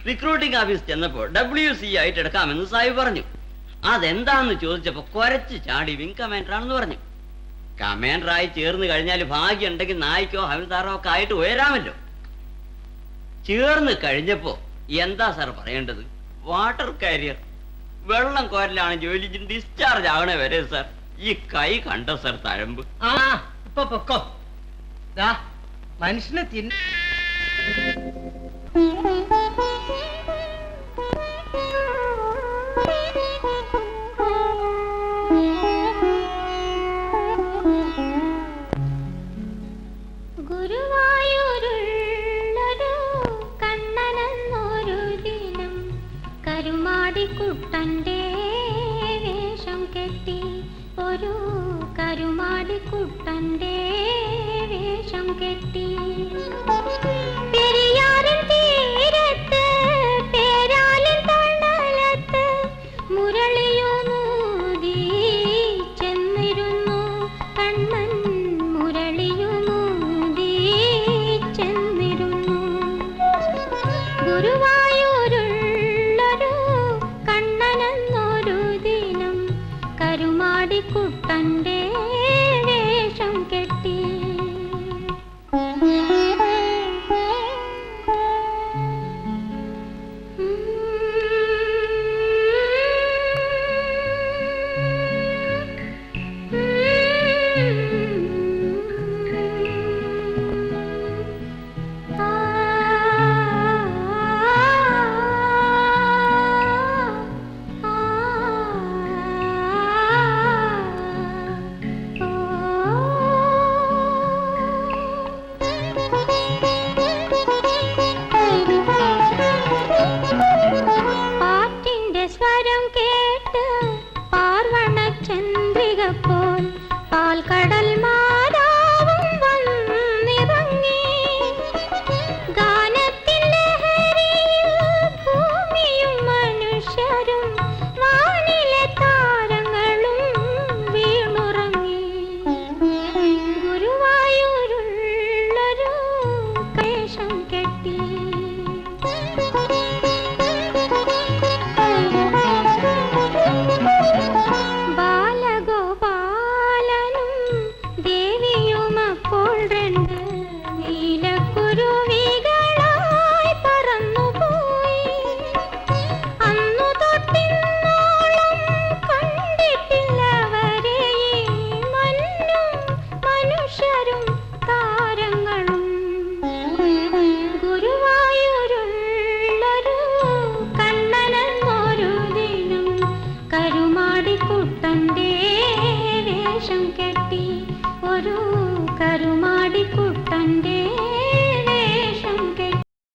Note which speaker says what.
Speaker 1: Recruiting office ചെന്നപ്പോൾ WC ആയിട്ട് എടുക്കാമെന്ന് സാഹിബ് പറഞ്ഞു. അതെന്താന്ന് ചോദിച്ചപ്പോ കുരച്ച് ചാടി വിങ് കമാൻഡറാണെന്ന് പറഞ്ഞു. കമാൻഡറായി ചേർന്ന് കഴിഞ്ഞാൽ ഭാഗ്യം ഉണ്ടെങ്കിൽ നായിക്കോ ഹവിൽദാറോ ഒക്കെ ആയിട്ട് ഉയരാമല്ലോ. ചേർന്ന് കഴിഞ്ഞപ്പോ എന്താ സാർ പറയേണ്ടത്? വാട്ടർ കാരിയർ, വെള്ളം കോരലാണ് ജോലി. ഡിസ്ചാർജ് ആവണേ വരെ സാർ ഈ കൈ കണ്ടോ സാർ തഴമ്പ്.
Speaker 2: ഇപ്പൊ പൊക്കോ. മനുഷ്യനെ
Speaker 3: ഗുരുവായൂരുള്ളൊരു കണ്ണനെന്നൊരു ദിനം കരുമാടിക്കുട്ടന്റെ വേഷം കെട്ടി, ഒരു കരുമാടിക്കുട്ടന്റെ വേഷം കെട്ടി. പെരിയാറിൻ തീരത്ത് പേരാലിൻ തണലത്ത് മുരളിയുമൂതി ചെന്നിരുന്നു കണ്ണൻ, മുരളിയുമൂതി ചെന്നിരുന്നു. ഗുരുവായൂരുള്ളൊരു കണ്ണനെന്നൊരു ദിനം കരുമാടിക്കുട്ടന്റെ വേഷം കെട്ടി. പാട്ടിന്റെ സ്വരം കേട്ട് പാർവണ ചന്ദ്രിക പോൽ പാൽക്കടൽ മാതാവും വന്നിറങ്ങി. ഗാനത്തിൻ ലഹരിയിൽ ഭൂമിയും മനുഷ്യരും വാനിലെ താരങ്ങളും വീണുറങ്ങി. ഗുരുവായൂരുള്ളൊരു വേഷം കെട്ടി. ബാലഗോപാലനും ദേവിയും അപ്പോൾ രണ്ട് നീലക്കുരുവികളായി പറന്നുപോയി. അന്നു തൊട്ടിന്നോളം കണ്ടിട്ടില്ലവരെ ഈ മണ്ണും മനുഷ്യരും താരങ്ങളും. ഗുരുവായൂരുള്ളൊരു കണ്ണനെന്നൊരു ദിനം കരുമാടിക്കുട്ടന്റെ വേഷം കെട്ടി, ഒരു കരുമാടിക്കുട്ടന്റെ